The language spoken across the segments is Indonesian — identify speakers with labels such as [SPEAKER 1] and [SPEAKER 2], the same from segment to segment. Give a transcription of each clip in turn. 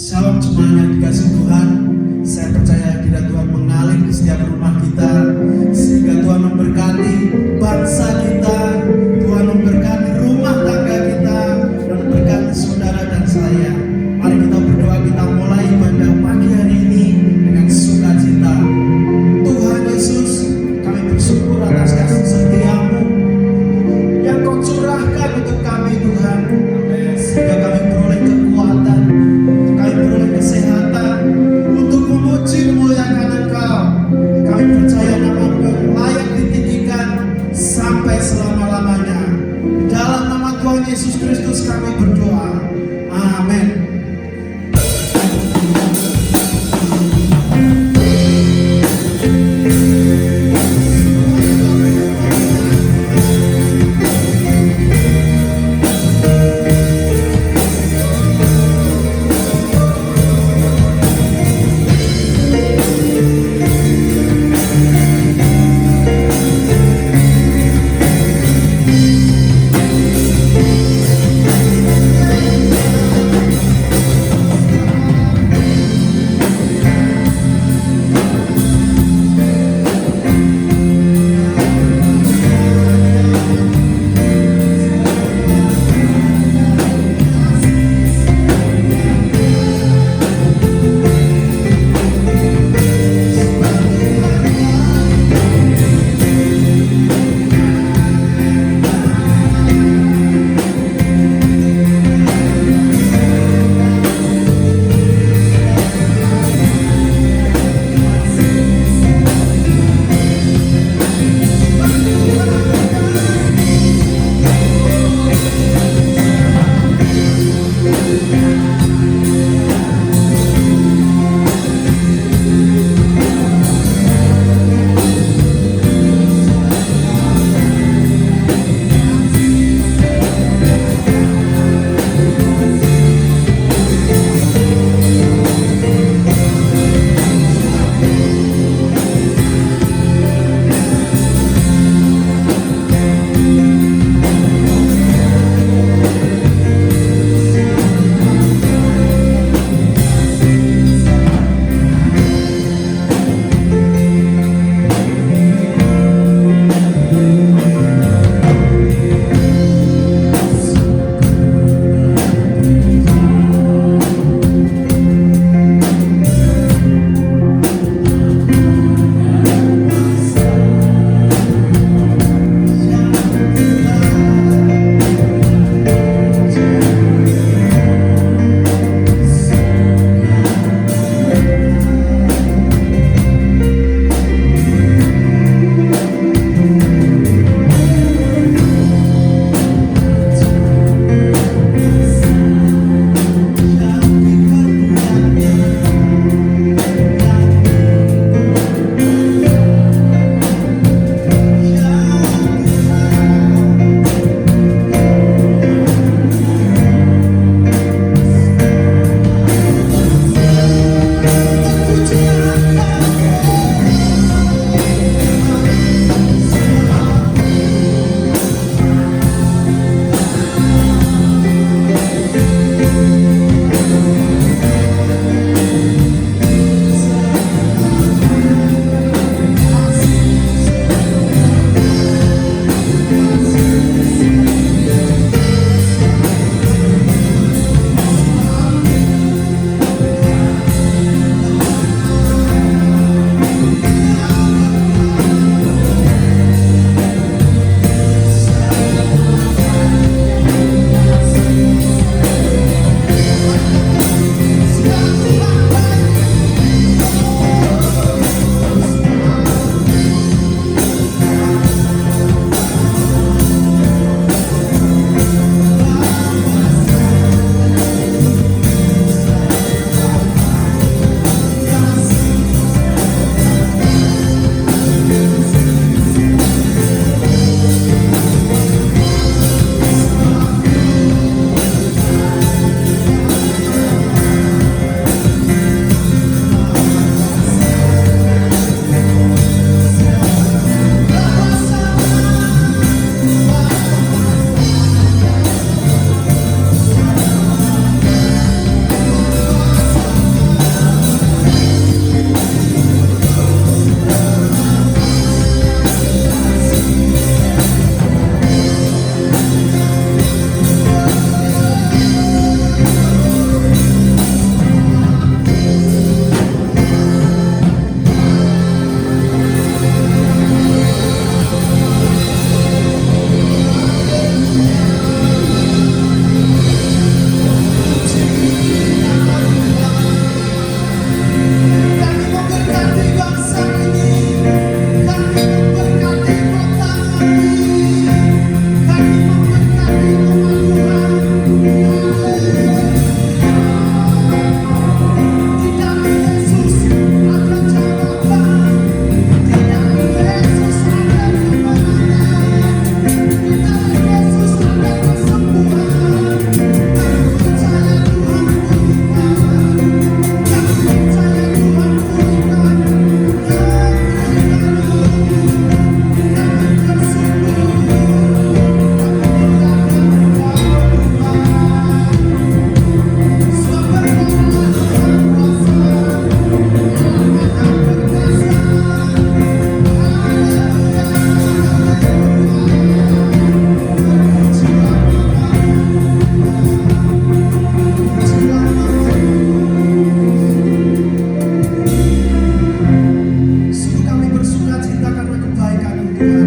[SPEAKER 1] Salam semuanya dikasih Tuhan. Saya percaya kiranya Tuhan mengalir di setiap rumah kita, sehingga Tuhan memberkati bangsa kita, Tuhan memberkati rumah tangga kita, dan memberkati saudara dan saya. Mari kita berdoa, kita mulai pada pagi hari ini dengan sukacita. Tuhan Yesus, kami bersyukur atas kasih setia-Mu yang Kau curahkan untuk kami, Tuhan, sehingga kami beroleh kekuatan, kami beroleh kesehatan untuk memuji memuliakan Engkau. Kami percaya nama-Mu layak ditinggikan sampai selama-lamanya. Dalam nama Tuhan Yesus Kristus kami berdoa. Amin.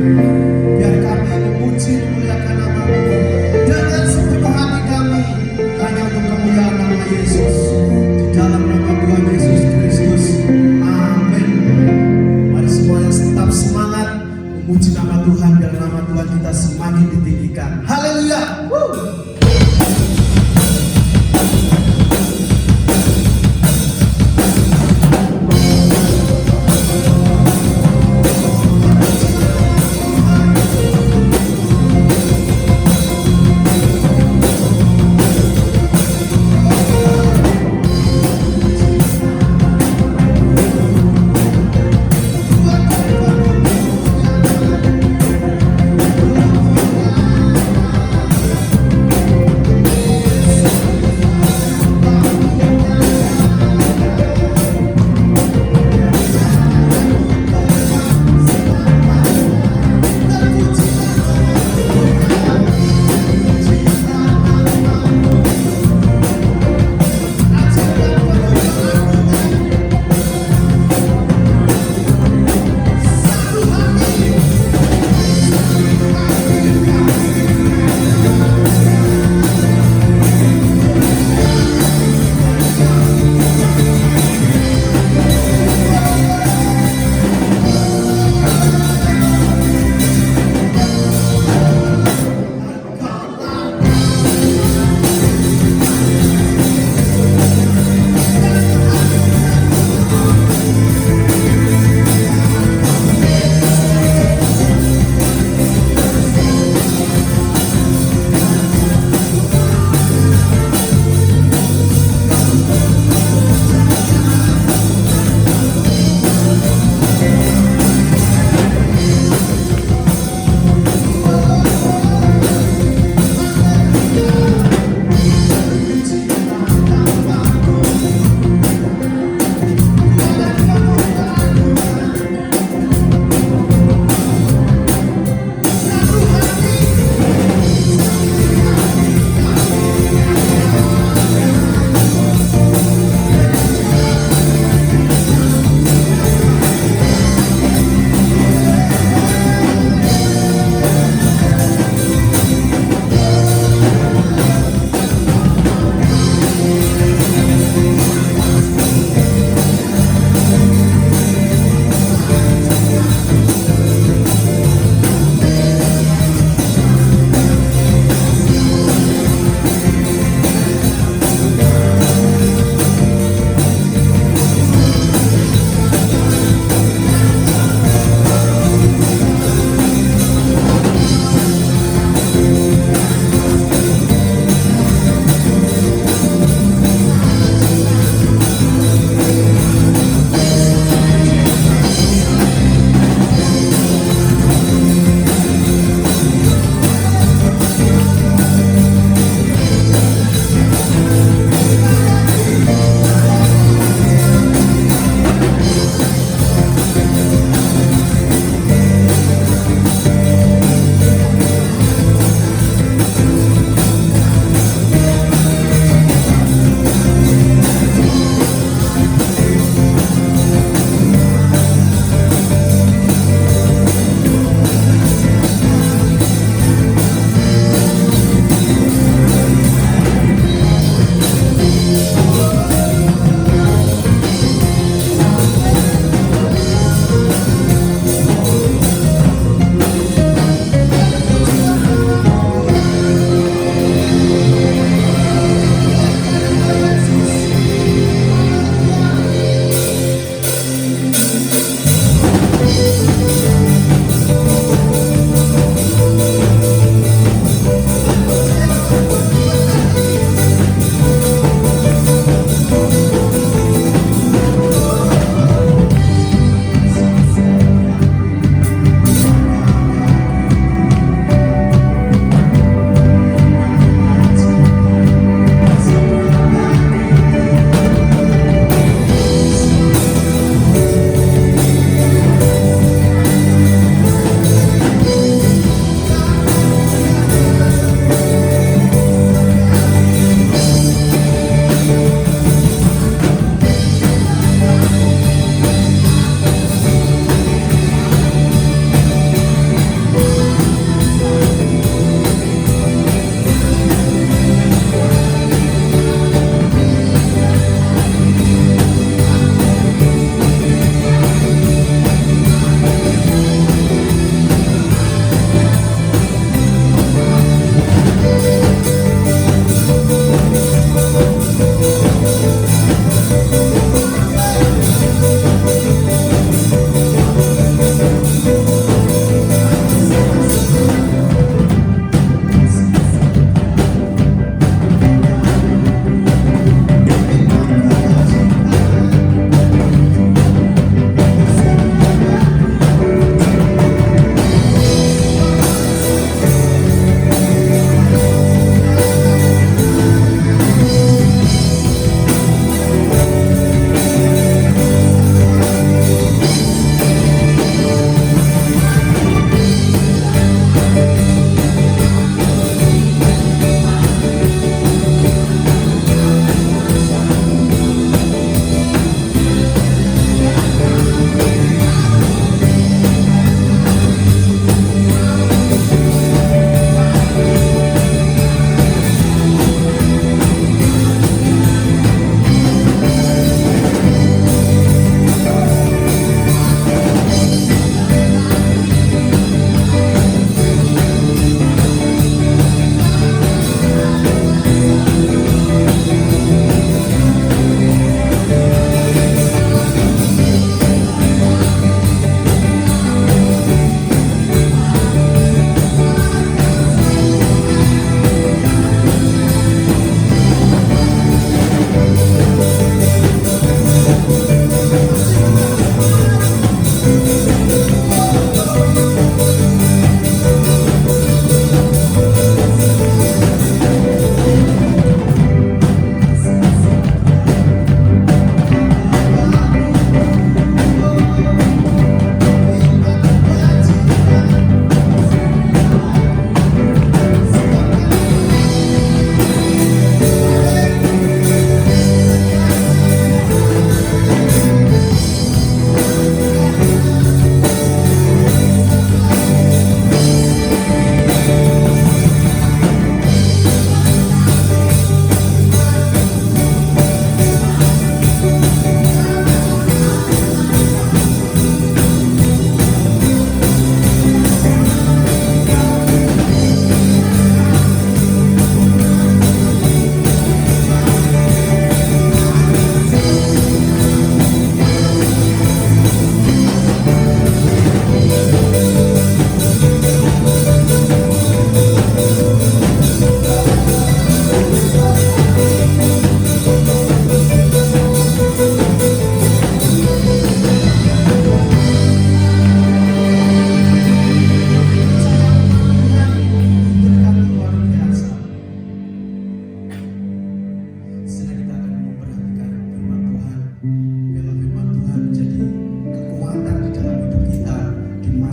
[SPEAKER 1] Biar kami memuji memuliakan nama-Mu dengan sepenuh hati kami, hanya untuk kemuliaan nama Yesus. Di dalam nama Tuhan Yesus Kristus, amin. Mari semuanya tetap semangat memuji nama Tuhan, biar nama Tuhan kita semakin ditinggikan. Haleluya.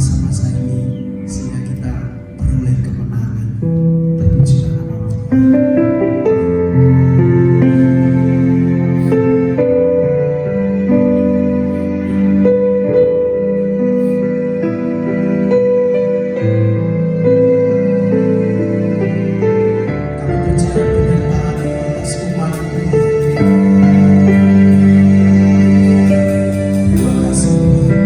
[SPEAKER 1] masa-masa ini sehingga kita peroleh kemenangan. Terpujilah nama Tuhan. Kami percaya penyertaan atas umat Tuhan. Terima kasih Tuhan.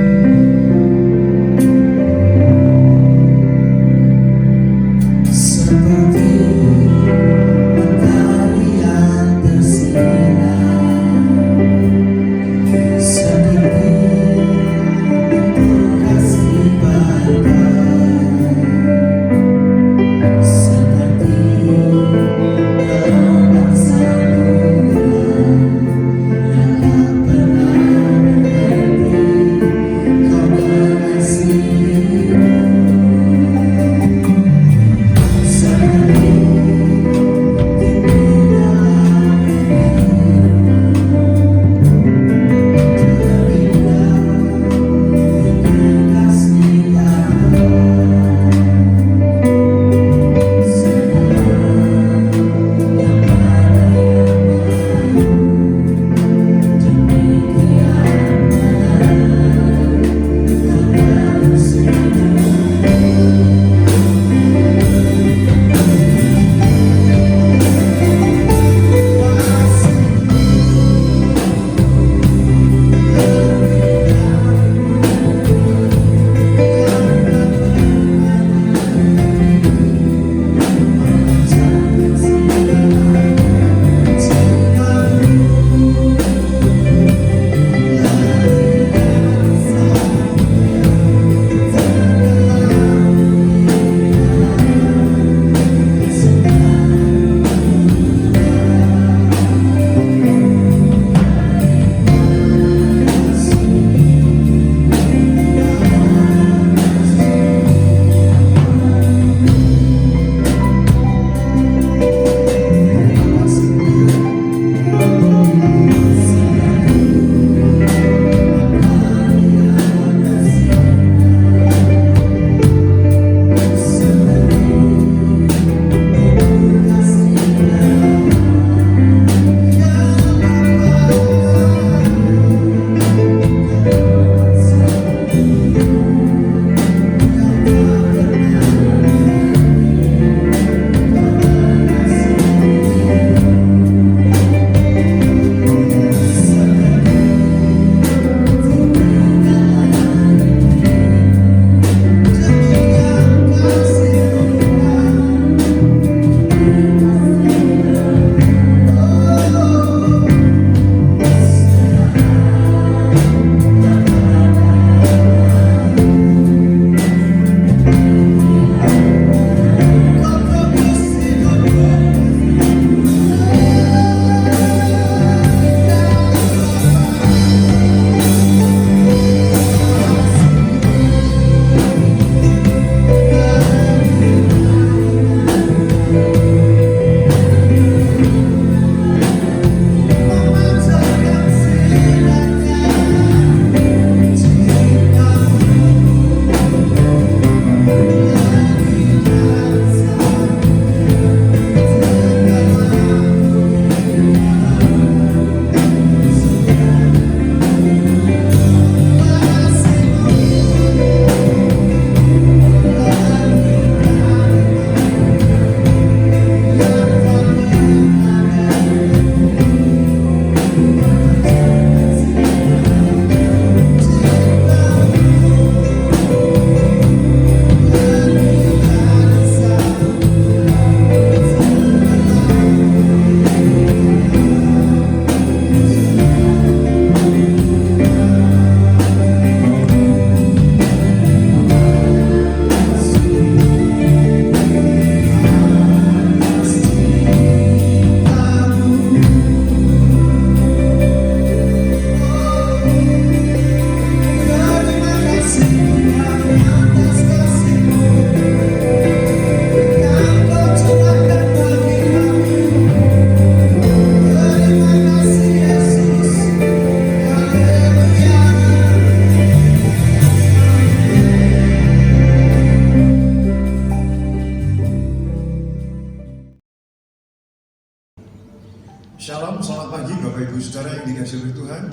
[SPEAKER 2] Shalom, selamat pagi Bapak Ibu Saudara yang dikasihi oleh Tuhan.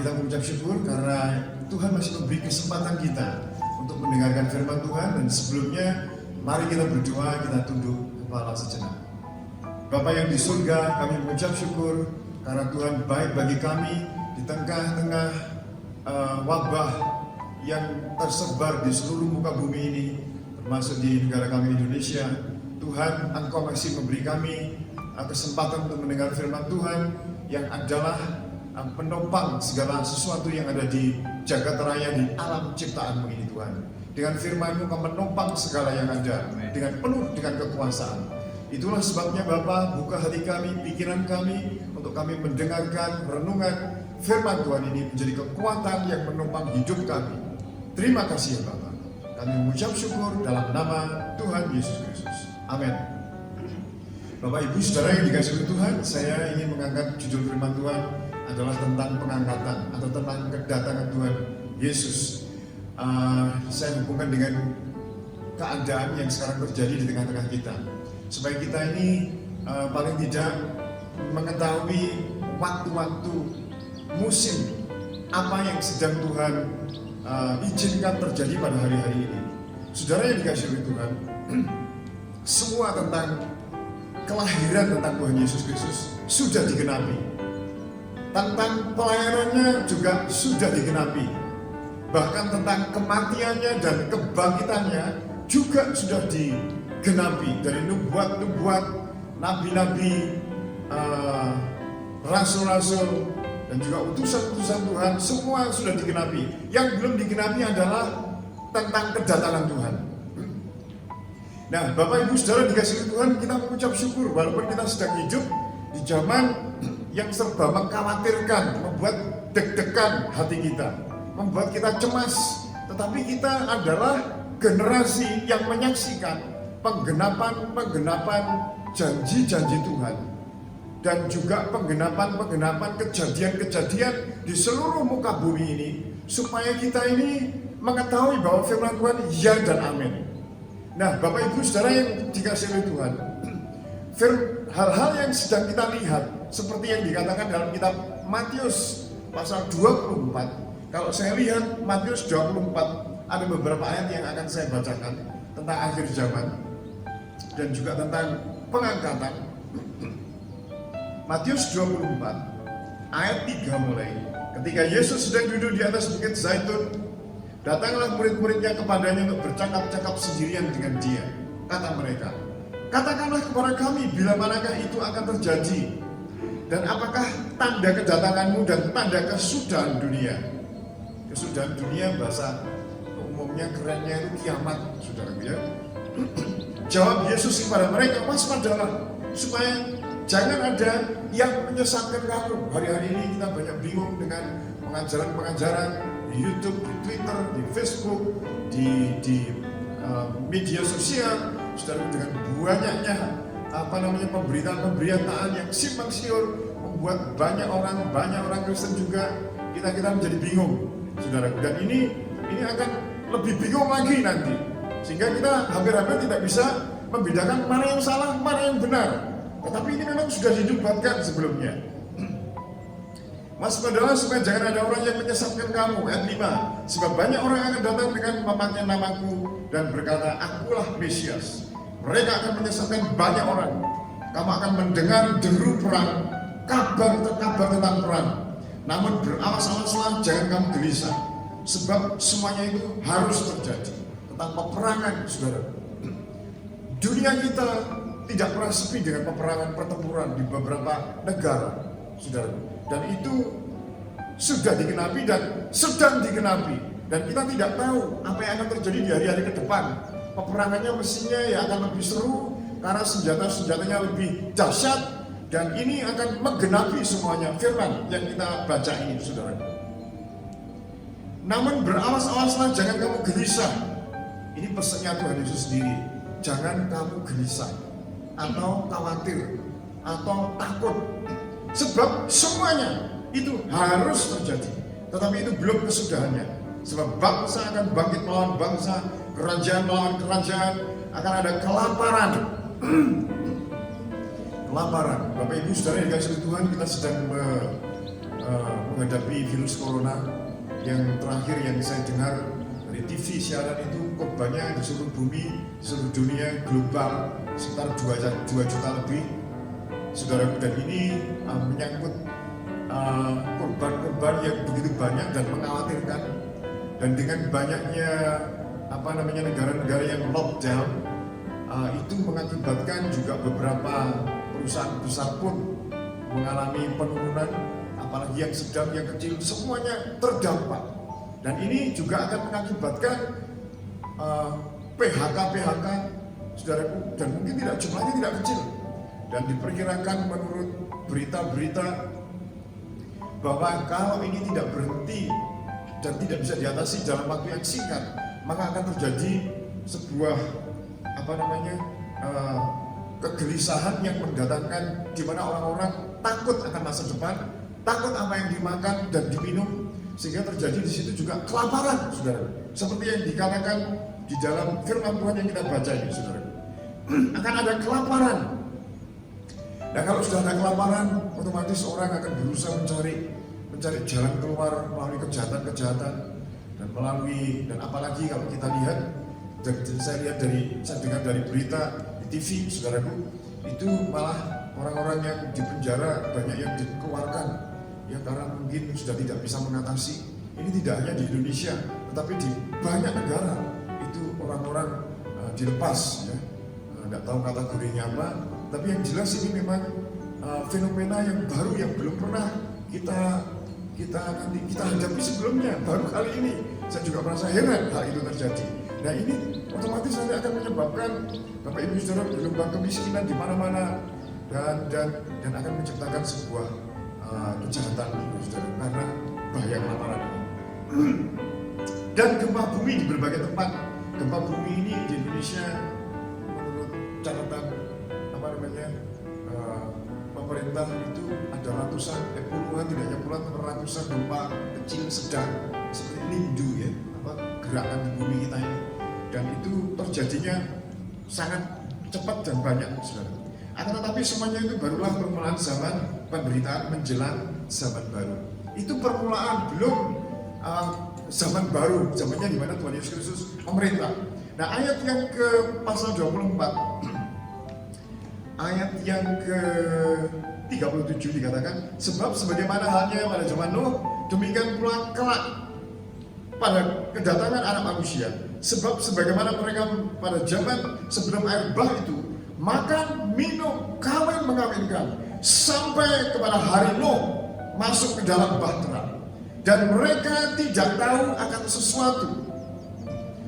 [SPEAKER 2] Kita mengucap syukur karena Tuhan masih memberi kesempatan kita untuk mendengarkan firman Tuhan. Dan sebelumnya, mari kita berdoa, kita tunduk kepala sejenak. Bapa yang di surga, kami mengucap syukur karena Tuhan baik bagi kami di tengah-tengah wabah yang tersebar di seluruh muka bumi ini, termasuk di negara kami Indonesia. Tuhan, Engkau masih memberi kami kesempatan untuk mendengar firman Tuhan yang adalah penopang segala sesuatu yang ada di jagat raya, di alam ciptaan ini Tuhan. Dengan firman-Mu Kau menopang segala yang ada dengan penuh dengan kekuasaan. Itulah sebabnya Bapa, buka hati kami, pikiran kami untuk kami mendengarkan renungan firman Tuhan ini menjadi kekuatan yang menopang hidup kami. Terima kasih ya Bapa. Kami mengucap syukur dalam nama Tuhan Yesus Kristus. Amin. Bapak Ibu Saudara yang dikasihi oleh Tuhan, saya ingin mengangkat judul firman Tuhan adalah tentang pengangkatan atau tentang kedatangan Tuhan Yesus. Saya hubungkan dengan keadaan yang sekarang terjadi di tengah-tengah kita, supaya kita ini paling tidak mengetahui waktu-waktu musim apa yang sedang Tuhan izinkan terjadi pada hari-hari ini. Saudara yang dikasihi oleh Tuhan, semua tentang kelahiran tentang Tuhan Yesus Kristus sudah digenapi. Tentang pelayanannya juga sudah digenapi. Bahkan tentang kematiannya dan kebangkitannya juga sudah digenapi. Dari nubuat-nubuat, nabi-nabi, rasul-rasul, dan juga utusan-utusan Tuhan, semua sudah digenapi. Yang belum digenapi adalah tentang kedatangan Tuhan. Nah, Bapak Ibu Saudara dikasihi Tuhan, kita mengucap syukur walaupun kita sedang hidup di zaman yang serba mengkhawatirkan, membuat deg-degan hati kita, membuat kita cemas. Tetapi kita adalah generasi yang menyaksikan penggenapan janji-janji Tuhan, dan juga penggenapan kejadian-kejadian di seluruh muka bumi ini, supaya kita ini mengetahui bahwa firman Tuhan ya dan amin. Nah, Bapak Ibu Saudara yang dikasihi oleh Tuhan, hal-hal yang sedang kita lihat seperti yang dikatakan dalam kitab Matius pasal 24. Kalau saya lihat Matius 24, ada beberapa ayat yang akan saya bacakan tentang akhir zaman dan juga tentang pengangkatan. Matius 24 ayat 3 mulai. Ketika Yesus sedang duduk di atas bukit Zaitun, datanglah murid-muridnya kepadanya untuk bercakap-cakap sendirian dengan dia. Kata mereka, katakanlah kepada kami bila manakah itu akan terjadi, dan apakah tanda kedatanganmu dan tanda kesudahan dunia. Kesudahan dunia bahasa umumnya kerennya itu kiamat, saudara ya. Jawab Yesus kepada mereka, waspadalah supaya jangan ada yang menyesatkan kamu. Hari-hari ini kita banyak bingung dengan pengajaran-pengajaran di YouTube, di Twitter, di Facebook, di media sosial, saudara, dengan banyaknya pemberitaan yang simpang siur, membuat banyak orang Kristen juga kita menjadi bingung, saudara. Dan ini akan lebih bingung lagi nanti, sehingga kita hampir-hampir tidak bisa membedakan mana yang salah, mana yang benar. Tetapi ini memang sudah didebatkan sebelumnya. Waspadalah supaya jangan ada orang yang menyesatkan kamu. Ayat 5. Sebab banyak orang yang akan datang dengan memakai namaku dan berkata, akulah Mesias. Mereka akan menyesatkan banyak orang. Kamu akan mendengar deru perang, kabar tentang perang. Namun berawas-awaslah, jangan kamu gelisah. Sebab semuanya itu harus terjadi. Tentang peperangan, saudara. Dunia kita tidak pernah sepi dengan peperangan pertempuran di beberapa negara, saudara. Dan itu sudah digenapi dan sedang digenapi. Dan kita tidak tahu apa yang akan terjadi di hari-hari ke depan. Peperangannya mestinya ya akan lebih seru karena senjata-senjatanya lebih dahsyat. Dan ini akan menggenapi semuanya firman yang kita baca ini, saudara. Namun berawas-awaslah, jangan kamu gelisah. Ini pesannya Tuhan Yesus sendiri. Jangan kamu gelisah atau khawatir atau takut. Sebab semuanya itu harus terjadi, tetapi itu belum kesudahannya. Sebab bangsa akan bangkit melawan bangsa, kerajaan melawan kerajaan, akan ada kelaparan kelaparan. Bapak Ibu Saudara yang dikasihi Tuhan, kita sedang menghadapi virus corona. Yang terakhir yang saya dengar dari TV siaran itu korbannya di seluruh bumi, di seluruh dunia global sekitar 2 juta lebih. Saudaraku, dan ini menyangkut korban-korban yang begitu banyak dan mengkhawatirkan. Dan dengan banyaknya negara-negara yang lockdown, itu mengakibatkan juga beberapa perusahaan besar pun mengalami penurunan, apalagi yang sedang, yang kecil, semuanya terdampak. Dan ini juga akan mengakibatkan PHK, saudaraku, dan mungkin jumlahnya tidak kecil. Dan diperkirakan menurut berita-berita bahwa kalau ini tidak berhenti dan tidak bisa diatasi dalam waktu yang singkat, maka akan terjadi sebuah kegelisahan yang mendatangkan di mana orang-orang takut akan masa depan, takut apa yang dimakan dan diminum, sehingga terjadi di situ juga kelaparan, saudara. Seperti yang dikatakan di dalam firman Tuhan yang kita baca ini, saudara. Akan ada kelaparan. Dan kalau sudah ada kelaparan, otomatis orang akan berusaha mencari jalan keluar melalui kejahatan-kejahatan dan apalagi kalau kita lihat, dan saya dengar dari berita di TV, saudaraku, itu malah orang-orang yang di penjara banyak yang dikeluarkan ya karena mungkin sudah tidak bisa mengatasi. Ini tidak hanya di Indonesia, tetapi di banyak negara itu orang-orang dilepas ya. Tidak tahu kategorinya apa, tapi yang jelas ini memang fenomena yang baru yang belum pernah kita hadapi sebelumnya. Baru kali ini saya juga merasa heran hal itu terjadi. Nah, ini otomatis nanti akan menyebabkan Bapak Ibu Saudara gelombang kemiskinan di mana-mana dan akan menciptakan sebuah kejahatan saudara, karena bahaya kelaparan ini. Dan gempa bumi di berbagai tempat. Gempa bumi ini di Indonesia menurut catatan pemerintah itu ada ratusan, puluhan, tidak hanya puluhan, ratusan gempa kecil sedang seperti lindu ya, gerakan di bumi kita ini. Dan itu terjadinya sangat cepat dan banyak, saudara. Akan tetapi semuanya itu barulah permulaan zaman pemberitaan menjelang zaman baru. Itu permulaan, belum zaman baru, zamannya di mana Tuhan Yesus Kristus memerintah. Nah, ayat yang ke pasal 24, ayat yang ke 37 dikatakan, sebab sebagaimana halnya pada zaman Nuh, demikian pula kelak pada kedatangan anak manusia. Sebab sebagaimana mereka pada zaman sebelum air bah itu makan, minum, kawin, mengawinkan sampai kepada hari Nuh masuk ke dalam bahtera, dan mereka tidak tahu akan sesuatu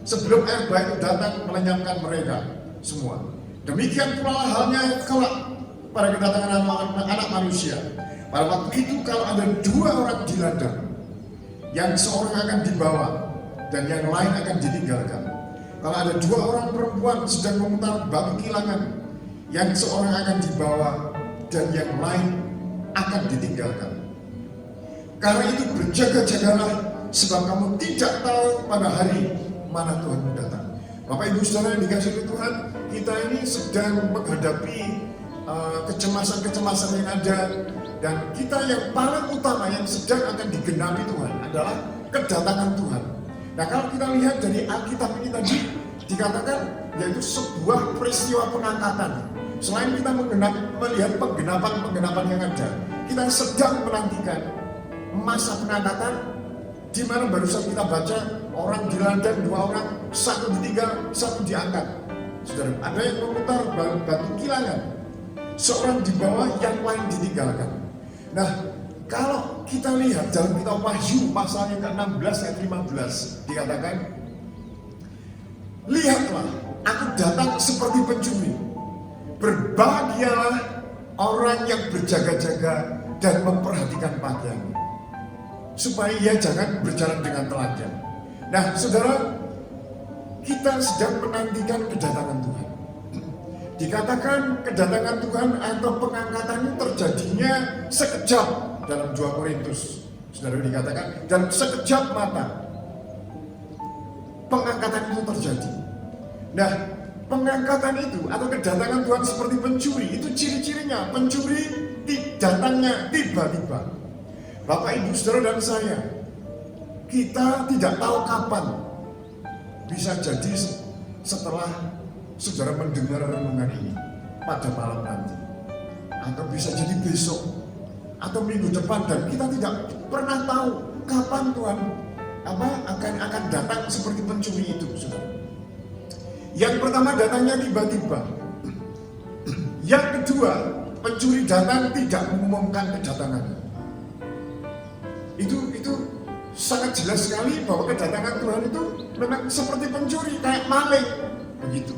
[SPEAKER 2] sebelum air bah itu datang melenyapkan mereka semua. Demikian pula halnya kelak pada kedatangan anak manusia. Pada waktu itu kalau ada 2 orang di ladang, yang seorang akan dibawa dan yang lain akan ditinggalkan. Kalau ada 2 orang perempuan sedang memutar batu kilangan, yang seorang akan dibawa dan yang lain akan ditinggalkan. Karena itu berjaga-jagalah, sebab kamu tidak tahu pada hari mana Tuhan datang. Bapak Ibu Saudara yang dikasihi Tuhan, kita ini sedang menghadapi kecemasan-kecemasan yang ada, dan kita yang paling utama yang sedang akan digenapi Tuhan adalah kedatangan Tuhan. Nah, kalau kita lihat dari Alkitab ini tadi dikatakan yaitu sebuah peristiwa pengangkatan. Selain kita melihat penggenapan yang ada, kita sedang menantikan masa pengangkatan, di mana barusan kita baca orang di ladang 2 orang, 1 ditinggal, 1 diangkat. Saudara, ada yang memutar batu kilangan, seorang di bawah, yang lain ditinggalkan. Nah, kalau kita lihat dalam kitab Wahyu pasal yang ke-16 ayat 15 dikatakan, lihatlah, aku datang seperti pencuri. Berbahagialah orang yang berjaga-jaga dan memperhatikan pakaiannya, supaya ia jangan berjalan dengan telanjang. Nah, saudara, kita sedang menantikan kedatangan Tuhan. Dikatakan kedatangan Tuhan atau pengangkatan itu terjadinya sekejap dalam 2 Korintus. Saudara, dikatakan dalam sekejap mata pengangkatan itu terjadi. Nah, pengangkatan itu atau kedatangan Tuhan seperti pencuri, itu ciri-cirinya pencuri datangnya tiba-tiba. Bapak, Ibu, Saudara dan saya, kita tidak tahu kapan. Bisa jadi setelah saudara mendengar renungan ini pada malam nanti, atau bisa jadi besok atau minggu depan, dan kita tidak pernah tahu kapan Tuhan akan datang seperti pencuri itu, saudara. Yang pertama, datangnya tiba-tiba. Yang kedua, pencuri datang tidak mengumumkan kedatangannya. Itu sangat jelas sekali bahwa kedatangan Tuhan itu memang seperti pencuri, kayak maling, begitu.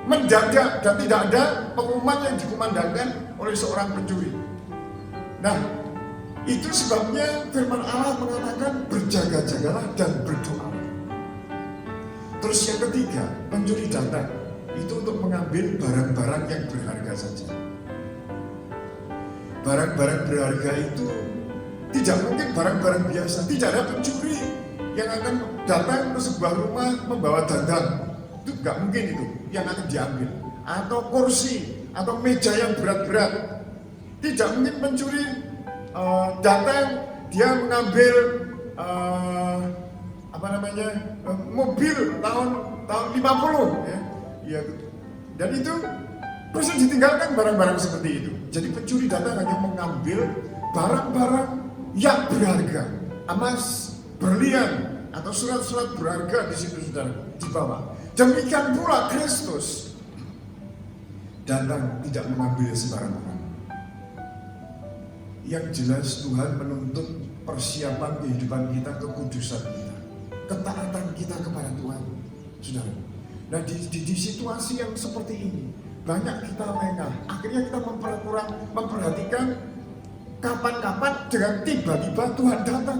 [SPEAKER 2] Mendadak dan tidak ada pengumuman yang dikumandangkan oleh seorang pencuri. Nah, itu sebabnya firman Allah mengatakan berjaga-jagalah dan berdoa. Terus yang ketiga, pencuri datang itu untuk mengambil barang-barang yang berharga saja. Barang-barang berharga itu tidak mungkin barang-barang biasa. Tidak ada pencuri yang akan datang ke sebuah rumah membawa dandang. Itu nggak mungkin itu yang akan diambil. Atau kursi, atau meja yang berat-berat. Tidak mungkin pencuri datang, dia mengambil mobil tahun 50 ya. Ya, dan itu bisa ditinggalkan barang-barang seperti itu. Jadi pencuri datang hanya mengambil barang-barang yang berharga, emas, berlian, atau surat-surat berharga di situ, saudara, dibawa. Demikian pula Kristus datang tidak mengambil sembarang orang. Yang jelas Tuhan menuntut persiapan kehidupan kita, kekudusan kita, ketaatan kita kepada Tuhan, saudara. Nah, di situasi yang seperti ini banyak kita lengah. Akhirnya kita memperhatikan kapan-kapan dengan tiba-tiba Tuhan datang.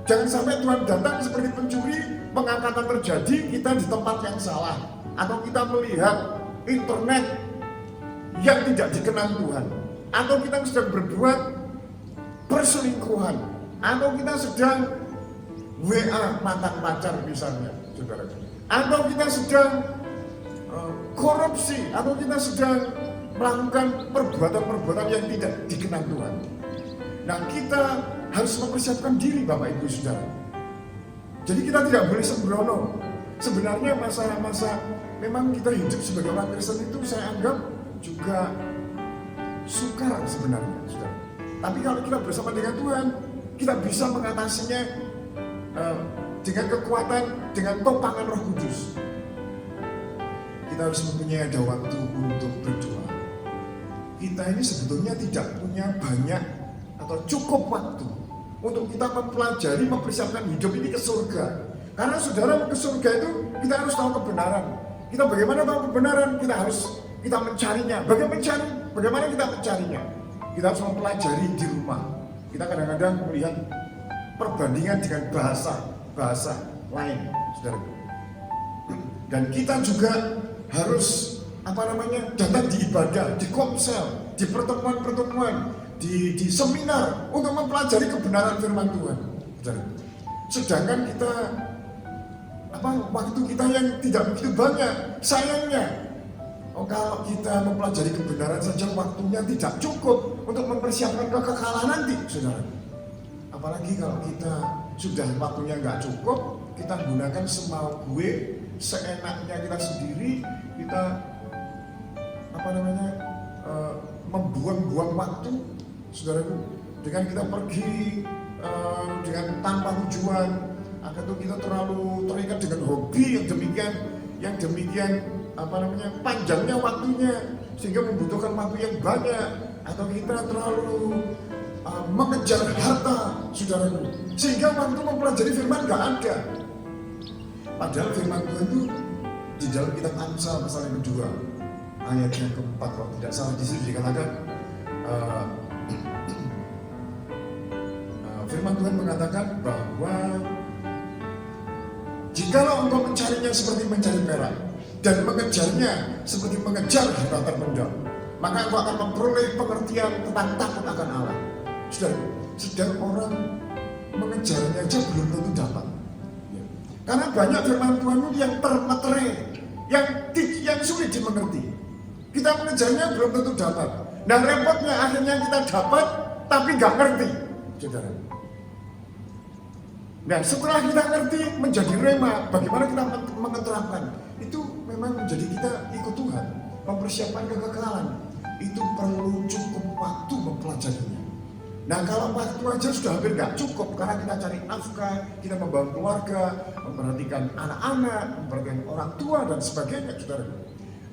[SPEAKER 2] Jangan sampai Tuhan datang seperti pencuri, pengangkatan terjadi, kita di tempat yang salah. Atau kita melihat internet yang tidak dikenal Tuhan. Atau kita sedang berbuat perselingkuhan. Atau kita sedang WA mantan pacar misalnya, saudara. Atau kita sedang korupsi. Atau kita sedang melakukan perbuatan-perbuatan yang tidak dikenal Tuhan. Nah, kita harus mempersiapkan diri, Bapak, Ibu, Saudara. Jadi kita tidak boleh sembrono. Sebenarnya masa-masa memang kita hidup sebagai orang Kristen itu saya anggap juga sukar sebenarnya, Saudara. Tapi kalau kita bersama dengan Tuhan, kita bisa mengatasinya dengan kekuatan, dengan topangan Roh Kudus. Kita harus mempunyai ada waktu untuk berdoa. Kita ini sebetulnya tidak punya banyak atau cukup waktu untuk kita mempelajari, mempersiapkan hidup ini ke surga. Karena saudara, ke surga itu kita harus tahu kebenaran. Kita bagaimana tahu kebenaran? Kita mencarinya. Bagaimana kita mencarinya? Kita harus mempelajari di rumah. Kita kadang-kadang melihat perbandingan dengan bahasa lain, saudara. Dan kita juga harus datang di ibadah, di komsel, di pertemuan-pertemuan, di seminar untuk mempelajari kebenaran firman Tuhan. Sedangkan kita waktu kita yang tidak begitu banyak, sayangnya kalau kita mempelajari kebenaran saja waktunya tidak cukup untuk mempersiapkan kekekalan nanti, saudara. Apalagi kalau kita sudah waktunya nggak cukup, kita gunakan semau gue, seenaknya kita sendiri, kita membuang-buang waktu, saudaraku, dengan kita pergi dengan tanpa tujuan, atau kita terlalu terikat dengan hobi yang demikian panjangnya waktunya sehingga membutuhkan waktu yang banyak, atau kita terlalu mengejar harta, saudaraku, sehingga waktu mempelajari firman nggak ada. Padahal firman Tuhan itu di dalam kitab Amsal pasal yang kedua ayat yang keempat, kalau tidak salah di situ dikatakan firman Tuhan mengatakan bahwa jikalau engkau mencarinya seperti mencari perak dan mengejarnya seperti mengejar harta terpendam, maka engkau akan memperoleh pengertian tentang takut akan Allah. Sedang orang mengejarnya aja belum tentu dapat. Karena banyak firman Tuhan yang termeterai, yang sulit dimengerti. Kita mengejarnya belum tentu dapat. Nah repotnya akhirnya kita dapat tapi nggak ngerti, saudara. Nah setelah kita ngerti menjadi rema, bagaimana kita mengeterapkan, itu memang menjadi kita ikut Tuhan, mempersiapkan kekekalan. Itu perlu cukup waktu mempelajarinya. Nah kalau waktu aja sudah hampir nggak cukup, karena kita cari nafkah, kita membangun keluarga, memperhatikan anak-anak, memperhatikan orang tua dan sebagainya, saudara.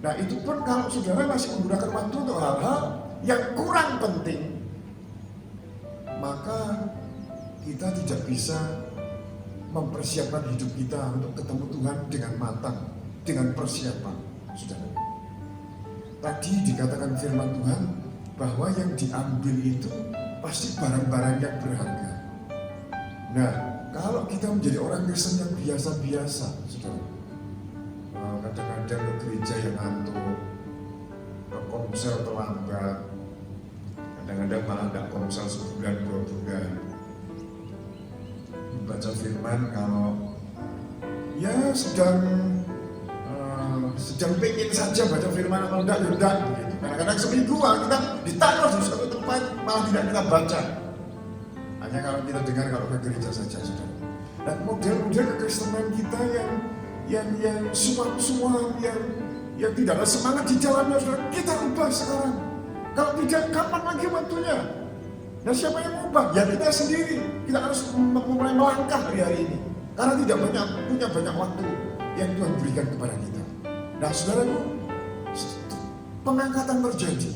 [SPEAKER 2] Nah itu pun kalau saudara masih menggunakan waktu untuk hal-hal yang kurang penting, maka kita tidak bisa mempersiapkan hidup kita untuk ketemu Tuhan dengan matang, dengan persiapan, saudara. Tadi dikatakan firman Tuhan bahwa yang diambil itu pasti barang-barang yang berharga. Nah, kalau kita menjadi orang Kristen yang biasa-biasa, saudara, kadang-kadang ke gereja yang ngantuk, ke komsel terlambat, kadang-kadang malah nggak komsel sebulan 2 bulan. Baca firman kalau ya sedang pengen saja baca firman atau enggak, ya enggak gitu. Kadang-kadang seminggu kita ditaruh di suatu tempat malah tidak kita baca. Hanya kalau kita dengar kalau ke gereja saja, saudara. Dan model-model kekristenan kita yang suam-suam, yang tidak ada semangat di jalannya, saudara, kita ubah sekarang. Kalau tidak, kapan lagi waktunya? Nah siapa yang ubah? Ya kita sendiri. Kita harus mulai melangkah hari ini. Karena tidak punya banyak waktu yang Tuhan berikan kepada kita. Nah saudaraku, pengangkatan terjadi.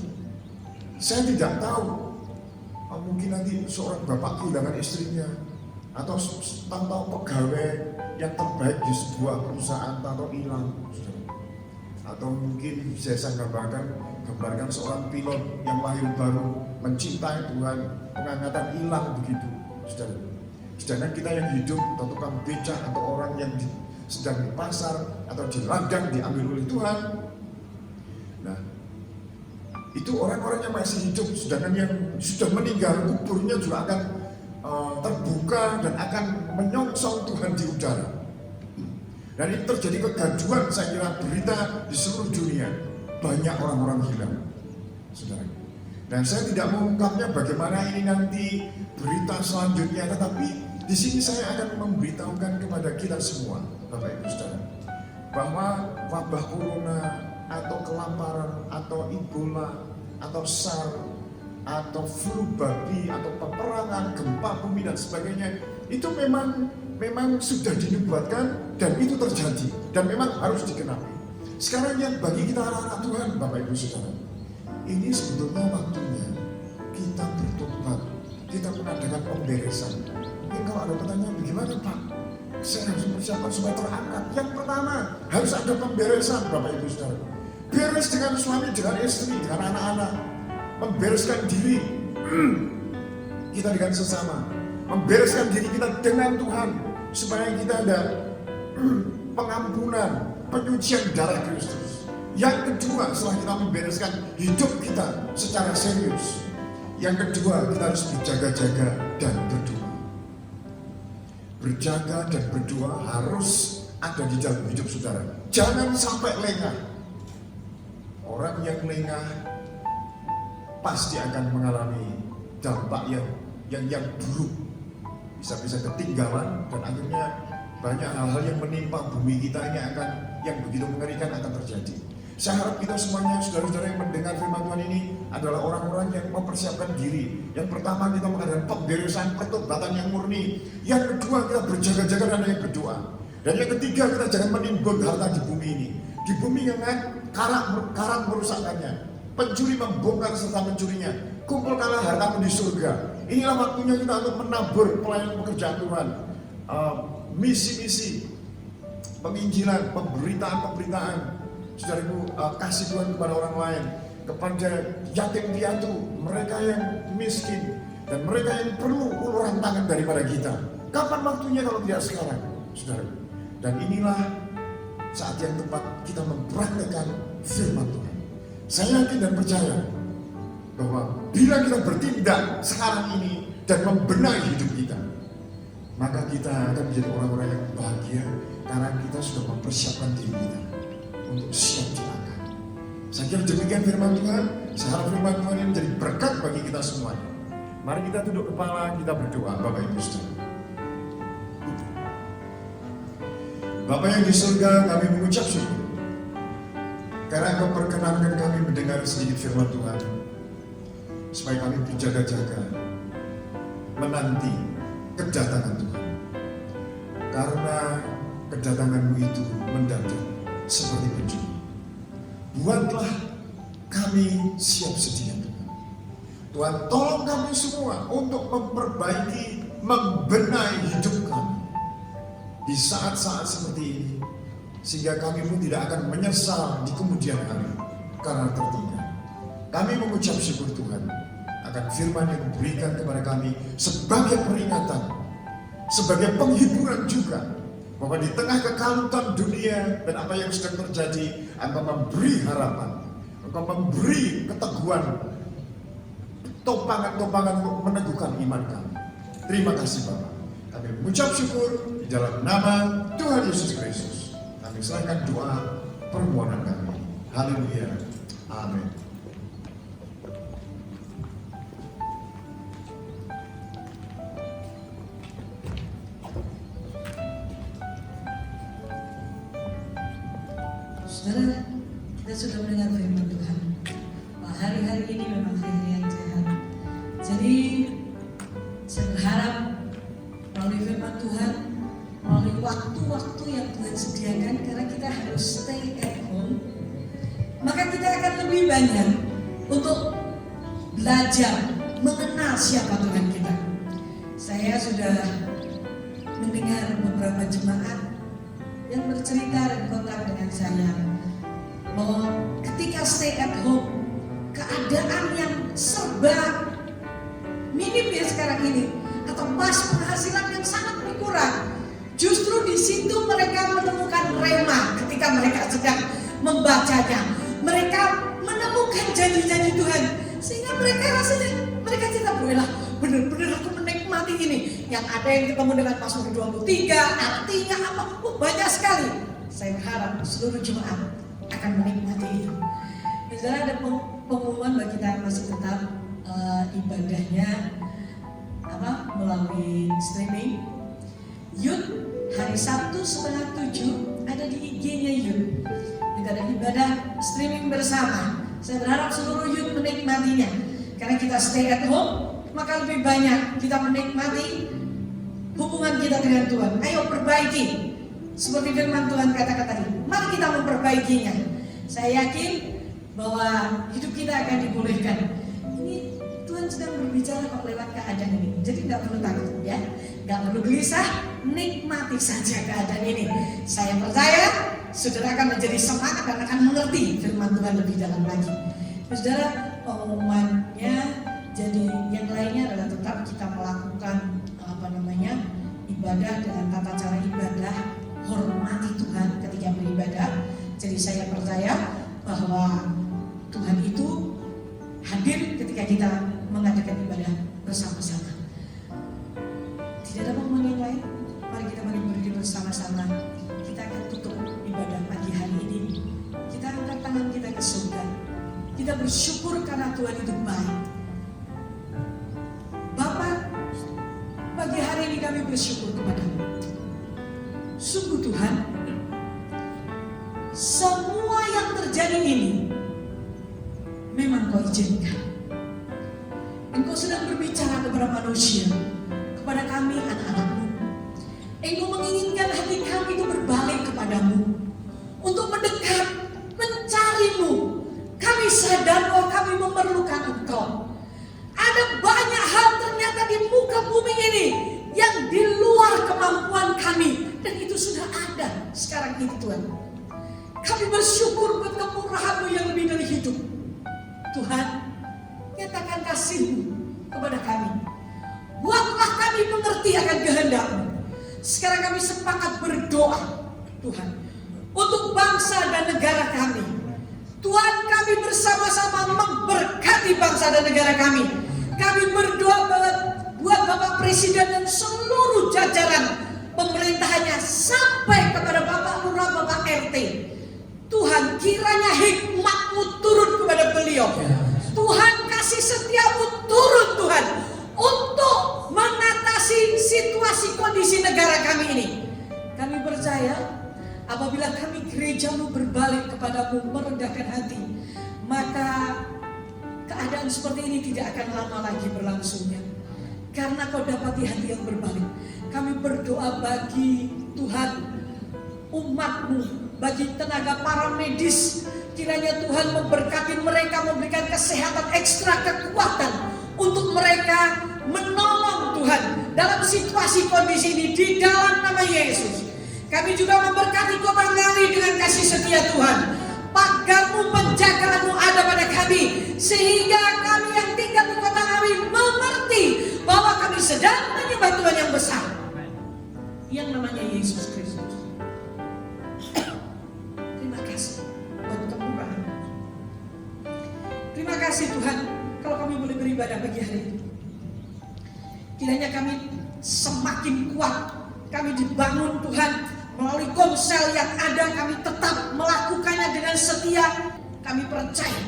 [SPEAKER 2] Saya tidak tahu, mungkin nanti seorang bapak kehilangan istrinya, atau tahu pegawai yang terbaik di sebuah perusahaan atau hilang, atau mungkin saya gambarkan seorang pilot yang lahir baru mencintai Tuhan, pengangkatan hilang begitu, saudara. Sedangkan kita yang hidup, atau tukang becak atau orang yang sedang di pasar atau di ladang diambil oleh Tuhan. Nah, itu orang-orang yang masih hidup, sedangkan yang sudah meninggal kuburnya juga akan terbuka dan akan menyongsong Tuhan di udara. Dan ini terjadi kegaduhan, saya kira berita di seluruh dunia, banyak orang-orang hilang, saudara. Dan saya tidak mengungkapnya bagaimana ini nanti berita selanjutnya, tetapi di sini saya akan memberitahukan kepada kita semua, Bapak Ibu Saudara, bahwa wabah corona atau kelaparan atau Ebola atau SARS atau flu babi atau peperangan, gempa bumi dan sebagainya, itu memang sudah dinubuatkan dan itu terjadi dan memang harus digenapi. Sekarang yang bagi kita anak-anak Tuhan, Bapak Ibu Saudara, ini sebetulnya waktunya kita bertobat, kita mengadakan pemberesan. Mungkin kalau ada pertanyaan, bagaimana Pak? Saya harus mempersiapkan supaya terangkat. Yang pertama, harus ada pemberesan, Bapak Ibu Saudara. Beres dengan suami, dengan istri, dengan anak-anak. Membereskan diri kita dengan sesama. Membereskan diri kita dengan Tuhan, supaya kita ada pengampunan, penyucian darah Kristus. Yang kedua, setelah kita membereskan hidup kita secara serius, yang kedua, kita harus berjaga-jaga dan berdoa. Berjaga dan berdoa harus ada di dalam hidup saudara. Jangan sampai lengah. Orang yang lengah pasti akan mengalami dampak yang buruk. Bisa-bisa ketinggalan dan akhirnya banyak hal-hal yang menimpa bumi kita ini yang begitu mengerikan akan terjadi. Saya harap kita semuanya, saudara-saudara yang mendengar firman Tuhan ini adalah orang-orang yang mempersiapkan diri. Yang pertama, kita mengadakan pemberesan pertobatan yang murni. Yang kedua, kita berjaga-jaga dan yang berdoa. Dan yang ketiga, kita jangan menimbun harta di bumi ini. Di bumi yang karat merusakkannya. Pencuri membongkar serta mencurinya. Kumpulkanlah hartamu di surga. Inilah waktunya kita untuk menabur pelayanan pekerjaan Tuhan. Misi-misi, penginjilan, pemberitaan. Saudaraku, kasih Tuhan kepada orang lain, kepada yatim piatu, mereka yang miskin, dan mereka yang perlu uluran tangan daripada kita. Kapan waktunya kalau tidak sekarang, saudaraku? Dan inilah saat yang tepat kita mempraktikkan firman Tuhan. Saya yakin dan percaya bahwa bila kita bertindak sekarang ini dan membenahi hidup kita, maka kita akan menjadi orang-orang yang bahagia karena kita sudah mempersiapkan diri kita untuk siap celaka. Saya kira demikian firman Tuhan. Saya harap firman Tuhan ini menjadi berkat bagi kita semuanya. Mari kita tunduk kepala, kita berdoa, Bapak Ibu Saudara. Bapak yang di surga, kami mengucap syukur karena Engkau perkenankan kami mendengar sedikit firman Tuhan, supaya kami berjaga-jaga menanti kedatangan Tuhan. Karena kedatangan-Mu itu mendadak seperti pencuri. Buatlah kami siap sedia Tuhan. Tuhan, tolong kami semua untuk memperbaiki, membenahi hidup kami di saat-saat seperti ini, sehingga kami pun tidak akan menyesal di kemudian hari karena tertinggal. Kami mengucap syukur Tuhan akan firman yang diberikan kepada kami sebagai peringatan, sebagai penghiburan juga, bahwa di tengah kekalutan dunia dan apa yang sedang terjadi, Engkau memberi harapan, Engkau memberi keteguhan, topangan-topangan untuk meneguhkan iman kami. Terima kasih Bapak. Kami mengucap syukur di dalam nama Tuhan Yesus Kristus. Kami serahkan doa permohonan kami. Haleluya. Amin.
[SPEAKER 3] Saudara, kita sudah mendengar firman Tuhan. Hari-hari ini memang hari yang sehat. Jadi saya berharap melalui firman Tuhan, melalui waktu-waktu yang Tuhan sediakan, karena kita harus stay at home, maka kita akan lebih banyak untuk belajar mengenal siapa Tuhan kita. Saya sudah mendengar beberapa jemaat yang bercerita dan kontak dengan saya bahwa ketika stay at home, keadaan yang serba minim ya sekarang ini, atau pas penghasilan yang sangat berkurang, justru di situ mereka menemukan rema ketika mereka sedang membacanya. Mereka menemukan janji-janji Tuhan, sehingga mereka rasanya mereka tidak bolehlah benar-benar aku menikmati ini. Yang ada yang ketemu dengan Mazmur 23, artinya apa? Banyak sekali. Saya berharap seluruh jemaat akan menikmati itu. Saudara, ada pengumuman bagi kita yang masih tetap ibadahnya melalui streaming. Youth hari Sabtu 6:30 ada di IG-nya Youth. Kita ada ibadah streaming bersama. Saya berharap seluruh youth menikmatinya. Karena kita stay at home, maka lebih banyak kita menikmati hubungan kita dengan Tuhan. Ayo perbaiki. Seperti firman Tuhan katakan tadi, mari kita memperbaikinya. Saya yakin bahwa hidup kita akan dipulihkan. Ini Tuhan sedang berbicara kok lewat keadaan ini. Jadi nggak perlu takut ya, nggak perlu gelisah, nikmati saja keadaan ini. Saya percaya saudara akan menjadi semangat dan akan mengerti firman Tuhan lebih dalam lagi. Saudara, pengumumannya jadi yang lainnya adalah tetap kita melakukan ibadah dengan tata cara ibadah, hormati Tuhan ketika beribadah. Jadi saya percaya bahwa Tuhan itu hadir ketika kita mengadakan ibadah bersama-sama. Tidak ada pengumuman yang lain. Mari kita berdiri bersama-sama. Kita akan tutup ibadah pagi hari ini. Kita angkat tangan kita ke surga. Kita bersyukur karena Tuhan itu baik. Bapa, pagi hari ini kami bersyukur kepada-Mu. Sungguh Tuhan, semua yang terjadi ini memang Kau izinkan. Engkau sedang berbicara kepada manusia, kepada kami anak-anak-Mu. Engkau menginginkan hati kami itu berbalik kepada-Mu, untuk mendekat, mencari-Mu. Kami sadar bahwa kami memerlukan Engkau. Ada banyak hal ternyata di muka bumi ini yang di luar kemampuan kami, dan itu sudah ada sekarang ini Tuhan. Kami bersyukur buat kemurahan-Mu yang lebih dari hidup. Tuhan, nyatakan kasih-Mu kepada kami. Buatlah kami mengerti akan kehendak-Mu. Sekarang kami sepakat berdoa, Tuhan, untuk bangsa dan negara kami. Tuhan, kami bersama-sama memberkati bangsa dan negara kami. Kami berdoa buat Bapak Presiden dan seluruh jajaran pemerintahannya, sampai kepada Bapak Lurah, Bapak RT. Tuhan, kiranya hikmat-Mu turun kepada beliau. Tuhan, kasih setia-Mu turun Tuhan, untuk mengatasi situasi kondisi negara kami ini. Kami percaya apabila kami gereja-Mu berbalik kepadamu, merendahkan hati, maka keadaan seperti ini tidak akan lama lagi berlangsungnya. Karena Kau dapati hati yang berbalik. Kami berdoa bagi Tuhan, umat-Mu, bagi tenaga para medis. Kiranya Tuhan memberkati mereka, memberikan kesehatan ekstra, kekuatan untuk mereka menolong Tuhan dalam situasi kondisi ini di dalam nama Yesus. Kami juga memberkati Kota Ngawi dengan kasih setia Tuhan. Pagar-Mu, penjagaan-Mu ada pada kami, sehingga kami yang tinggal di Kota Ngawi mengerti bahwa kami sedang menyembah Tuhan yang besar, yang namanya Yesus Kristus. Terima kasih buat kemurahan. Terima kasih Tuhan kalau kami boleh beribadah pagi hari ini. Kiranya kami semakin kuat, kami dibangun Tuhan melalui konsel yang ada, kami tetap melakukannya dengan setia. Kami percaya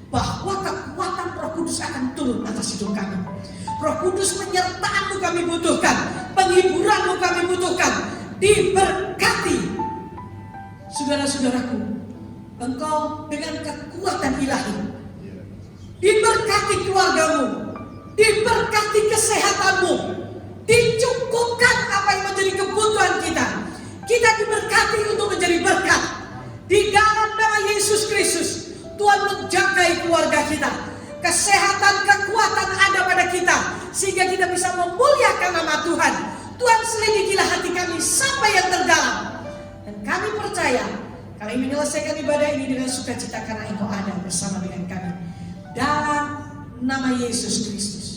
[SPEAKER 3] bahwa kekuatan Roh Kudus akan turun atas hidup kami. Roh Kudus, penyertaan-Mu kami butuhkan, penghiburan-Mu kami butuhkan. Diberkati saudara-saudaraku, engkau dengan kekuatan ilahi. Diberkati keluarga-Mu, diberkati kesehatan-Mu, dicukupkan apa yang menjadi kebutuhan kita. Kita diberkati untuk menjadi berkat. Di dalam nama Yesus Kristus, Tuhan menjagai keluarga kita. Kesehatan, kekuatan ada pada kita, sehingga kita bisa memuliakan nama Tuhan. Tuhan, selidikilah hati kami sampai yang terdalam. Dan kami percaya kami menyelesaikan ibadah ini dengan sukacita karena Engkau ada bersama dengan kami. Dalam nama Yesus Kristus.